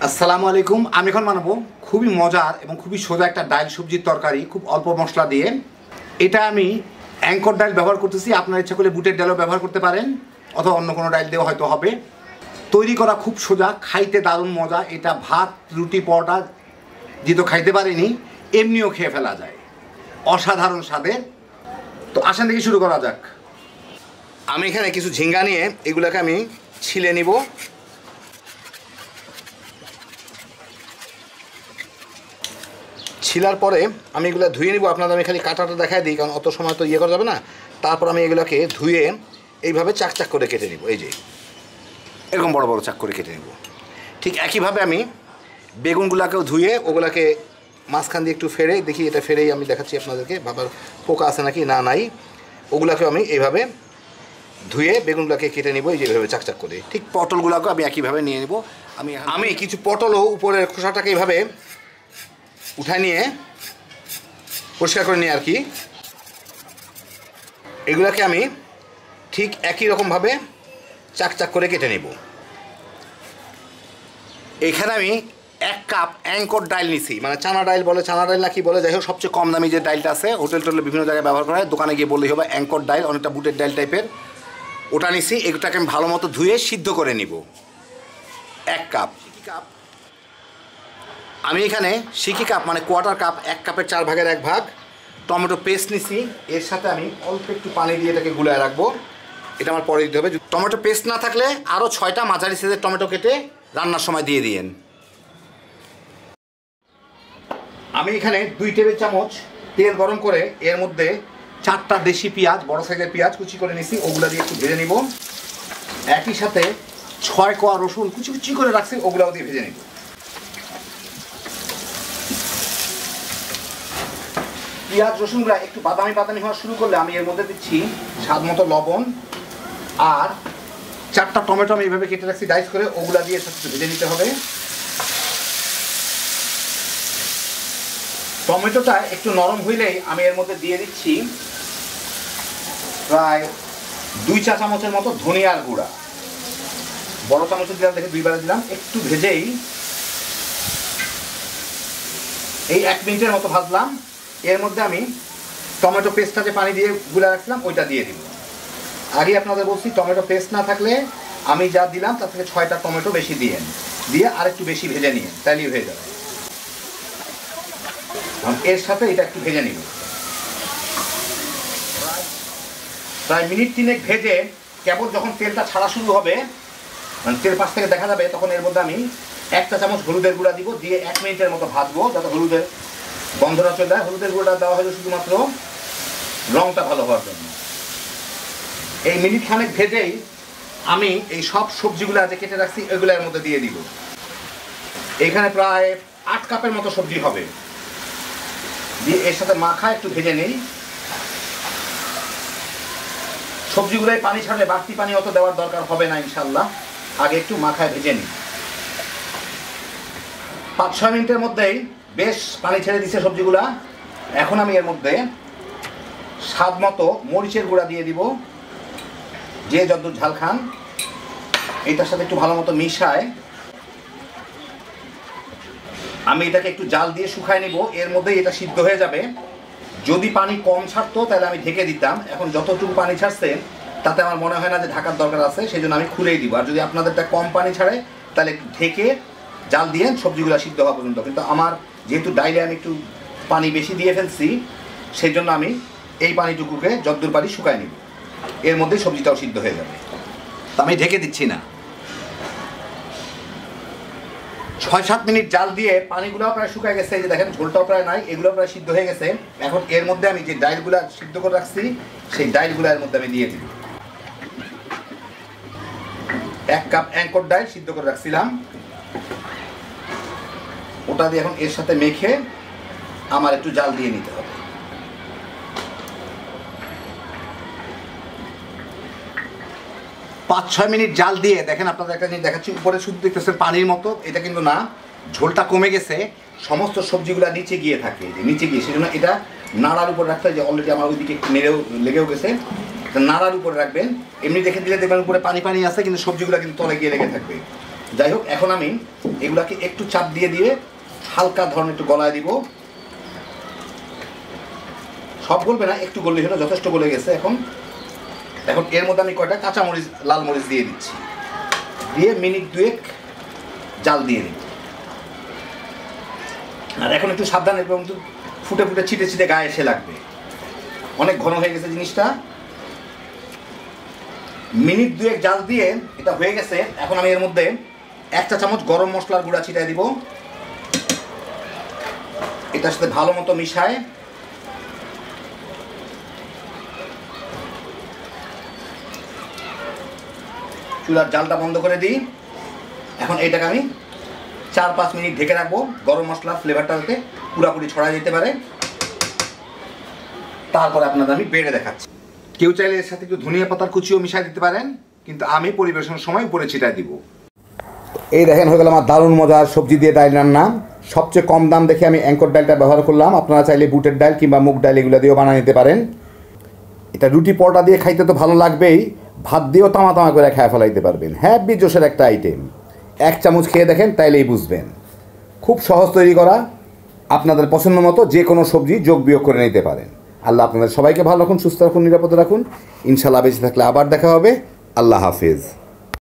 আসসালামু আলাইকুম। আমি এখন বানাবো খুবই মজার এবং খুবই সোজা একটা ডাল সবজির তরকারি, খুব অল্প মশলা দিয়ে। এটা আমি অ্যাঙ্কর ডাল ব্যবহার করতেছি। আপনার ইচ্ছা করলে বুটের ডালও ব্যবহার করতে পারেন, অথবা অন্য কোনো ডাল দিয়েও হয়তো হবে। তৈরি করা খুব সোজা, খাইতে দারুণ মজা। এটা ভাত, রুটি, পরোটা যেহেতু খাইতে পারিনি, এমনিও খেয়ে ফেলা যায়, অসাধারণ স্বাদের। তো আসেন দেখি শুরু করা যাক। আমি এখানে কিছু ঝিঙ্গা নিয়ে এগুলোকে আমি ছিলে নিব। ছিলার পরে আমি এগুলো ধুয়ে নিব। আপনাদের আমি খালি কাটাটা দেখাই দিই, কারণ অত সময় তো করা যাবে না। তারপর আমি এগুলোকে ধুয়ে এইভাবে চাক চাক করে কেটে নিব। এই যে এরকম বড় বড় চাক করে কেটে নিব। ঠিক একইভাবে আমি বেগুনগুলোকেও ধুয়ে ওগুলোকে মাঝখান দিয়ে একটু ফেরে দেখি, এটা ফেরেই আমি দেখাচ্ছি আপনাদেরকে, বাবার পোকা আছে নাকি না নাই। ওগুলোকেও আমি এইভাবে ধুয়ে বেগুনগুলোকে কেটে নিব, এই যে এইভাবে চাক চাক করে। ঠিক পটলগুলোকেও আমি একইভাবে নিয়ে নেব। আমি কিছু পটলও উপরের খোসাটাকে এইভাবে উঠায় নিয়ে পরিষ্কার করে নিই আর কি। এগুলোকে আমি ঠিক একই রকমভাবে চাক চাক করে কেটে নেব। এখানে আমি 1 কাপ অ্যাঙ্কর ডাল নিছি, মানে চানা ডাল বলে, চানা ডাল না কি বলে, যাই হোক সবচেয়ে কম দামি যে ডালটা আছে, হোটেল টোটেলে বিভিন্ন জায়গায় ব্যবহার করা হয়, দোকানে গিয়ে বললেই হবে অ্যাঙ্কর ডাল, অনেকটা বুটের ডাল টাইপের। ওটা নিছি। এটাকে আমি ভালো মতো ধুয়ে সিদ্ধ করে নিব। 1 কাপ। আমি এখানে সিকি কাপ মানে কোয়ার্টার কাপ, 1 কাপের 4 ভাগের 1 ভাগ টমেটো পেস্ট নিছি। এর সাথে আমি অল্প একটু পানি দিয়ে এটাকে গুলায় রাখবো। এটা আমার পরে দিতে হবে। টমেটো পেস্ট না থাকলে আরও 6টা মাঝারি সাইজের টমেটো কেটে রান্নার সময় দিয়ে দিয়েন। আমি এখানে 2 টেবিল চামচ তেল গরম করে এর মধ্যে 4টা দেশি পেঁয়াজ, বড় সাইজের পেঁয়াজ কুচি করে নিছি, ওগুলো দিয়ে একটু ভেজে নিব। একই সাথে 6 কোয়া রসুন কুচি কুচি করে রাখছি, ওগুলাও দিয়ে ভেজে নিব। পেঁয়াজ রসুনগুলো একটু বাদামি বাদামি হওয়া শুরু করলে আমি এর মধ্যে দিচ্ছি স্বাদ মতো লবণ আর 4টা টমেটো আমি এইভাবে কেটে রাখছি ডাইস করে, ওগুলা দিয়ে একটু ভেজে নিতে হবে। টমেটোটা একটু নরম হইলেই আমি এর মধ্যে দিয়ে দিচ্ছি প্রায় 2 চা চামচের মতো ধনিয়ার গুঁড়া। বড় চামচের দিলাম, দেখে 2 বারে দিলাম। একটু ভেজেই এই 1 মিনিটের মতো ভাজলাম। এর মধ্যে আমি টমেটো পেস্টটা যে পানি দিয়ে গুলে রাখছিলাম ওইটা দিয়ে দিব। আগে আপনাদের বলছি টমেটো পেস্ট না থাকলে আমি যা দিলাম তার থেকে 6টা টমেটো বেশি দিয়ে আর একটু বেশি ভেজে নিয়ে তাইলেই হয়ে যাবে। এর সাথে এটা একটু ভেজে নিব। প্রায় মিনিট 3 ভেজে কেবল যখন তেলটা ছাড়া শুরু হবে, মানে তেল পাশ থেকে দেখা যাবে, তখন এর মধ্যে আমি 1 চা চামচ হলুদের গুঁড়া দিব। দিয়ে 1 মিনিটের মতো ভাজবো যাতে হলুদের গন্ধটা চলে যায়। হলুদের গুঁড়োটা দেওয়া হলো শুধুমাত্র রঙটা ভালো হওয়ার জন্য। এই মিনিট খানেক ভেজেই আমি এই সব সবজিগুলো যে কেটে রাখছি এগুলোর মধ্যে দিয়ে দিব। এখানে প্রায় 8 কাপের মতো সবজি হবে। দিয়ে এর সাথে মাখা একটু ভেজে নেই। সবজিগুলোয় পানি ছাড়লে বাড়তি পানি অত দেওয়ার দরকার হবে না ইনশাল্লাহ। আগে একটু মাখায় ভেজে নিই। 5-6 মিনিটের মধ্যেই বেশ পানি ছেড়ে দিচ্ছে সবজিগুলা। এখন আমি এর মধ্যে স্বাদ মতো মরিচের গুঁড়া দিয়ে দিব, যে যতদূর ঝাল খান। এটার সাথে একটু ভালো মতো মিশায় আমি এটাকে একটু জাল দিয়ে শুকায় নিব। এর মধ্যেই এটা সিদ্ধ হয়ে যাবে। যদি পানি কম ছাড়তো তাহলে আমি ঢেকে দিতাম। এখন যতটুকু পানি ছাড়ছে তাতে আমার মনে হয় না যে ঢাকার দরকার আছে, সেই জন্য আমি খুলেই দিব। আর যদি আপনাদেরটা কম পানি ছাড়ে তাহলে একটু ঢেকে জাল দিয়ে সবজিগুলো সিদ্ধ হওয়া পর্যন্ত। কিন্তু আমার যেহেতু ডাইলে আমি একটু পানি বেশি দিয়ে ফেলছি, সেই জন্য আমি এই পানিটুকুকে যতদূর পারি শুকায় নিব। এর মধ্যে সবজিটাও সিদ্ধ হয়ে যাবে। তা আমি ঢেকে দিচ্ছি না। 6-7 মিনিট জাল দিয়ে পানিগুলোও প্রায় শুকায় গেছে। এই যে দেখেন ঝোলটাও প্রায় নাই, এগুলো প্রায় সিদ্ধ হয়ে গেছে। এখন এর মধ্যে আমি যে ডাইলগুলা সিদ্ধ করে রাখছি সেই ডাইলগুলো এর মধ্যে আমি দিয়ে দিব। 1 কাপ অ্যাঙ্কর ডাল সিদ্ধ করে রাখছিলাম, ওটা দিয়ে এখন এর সাথে মেখে আমার একটু জাল দিয়ে নিতে হবে। 5-6 মিনিট জাল দিয়ে দেখেন, আপনাদের একটা জিনিস দেখাচ্ছি। উপরে শুধু দেখতেছেন পানির মতো, এটা কিন্তু না, ঝোলটা কমে গেছে। সমস্ত সবজিগুলো নিচে গিয়ে থাকে, যে নিচে গিয়ে, সেজন্য এটা নাড়ার উপর রাখতে হয়। যে অলরেডি আমার ওইদিকে লেগেও গেছে, নাড়ার উপরে রাখবেন। এমনি দেখে দিলে দেখবেন উপরে পানি পানি আছে, কিন্তু সবজিগুলো কিন্তু তলে গিয়ে লেগে থাকবে। যাই হোক, এখন আমি এগুলাকে একটু চাপ দিয়ে দিয়ে হালকা ধরনের একটু গলায় দিব। সব গলবে না, একটু গললে হলো, যথেষ্ট গলে গেছে। এখন এখন এর মধ্যে আমি কয়টা কাঁচামরিচ, লাল মরিচ দিয়ে দিচ্ছি, দিয়ে মিনিট 2 জাল দিয়ে দিই। আর এখন একটু সাবধানে, এবং ফুটে ফুটে ছিটে ছিটে গায়ে এসে লাগবে, অনেক ঘন হয়ে গেছে জিনিসটা। মিনিট 2 জাল দিয়ে এটা হয়ে গেছে। এখন আমি এর মধ্যে 1 চা চামচ গরম মশলার গুঁড়া ছিটাই দিব। এটার সাথে ভালো মতো মিশায় চুলার জালটা বন্ধ করে দিই। এখন এইটাকে আমি 4-5 মিনিট ঢেকে রাখবো, গরম মশলা ফ্লেভারটা যাতে পুরোপুরি ছড়ায় যেতে পারে। তারপরে আপনাদের আমি বেড়ে দেখাচ্ছি। কেউ চাইলে এর সাথে একটু ধনিয়া পাতার কুচিও মিশিয়ে দিতে পারেন, কিন্তু আমি পরিবেশনের সময় উপরে ছিটাই দিব। এই দেখেন, হয়ে গেল আমার দারুণ মজার সবজি দিয়ে ডাল রান্না। সবচেয়ে কম দাম দেখে আমি অ্যাঙ্কর ডালটা ব্যবহার করলাম। আপনারা চাইলে বুটের ডাল কিংবা মুগ ডাল এগুলো দিয়েও বানিয়ে নিতে পারেন। এটা রুটি পরোটা দিয়ে খাইতে তো ভালো লাগবেই, ভাত দিয়েও তামা তামা করে খেয়ে ফেলাইতে পারবেন। হ্যাপি জোশের একটা আইটেম। 1 চামচ খেয়ে দেখেন, তাইলেই বুঝবেন। খুব সহজ তৈরি করা, আপনাদের পছন্দ মতো যে কোনো সবজি যোগ বিয়োগ করে নিতে পারেন। আল্লাহ আপনাদের সবাইকে ভালো রাখুন, সুস্থ রাখুন, নিরাপদে রাখুন। ইনশাল্লাহ বেঁচে থাকলে আবার দেখা হবে। আল্লাহ হাফেজ।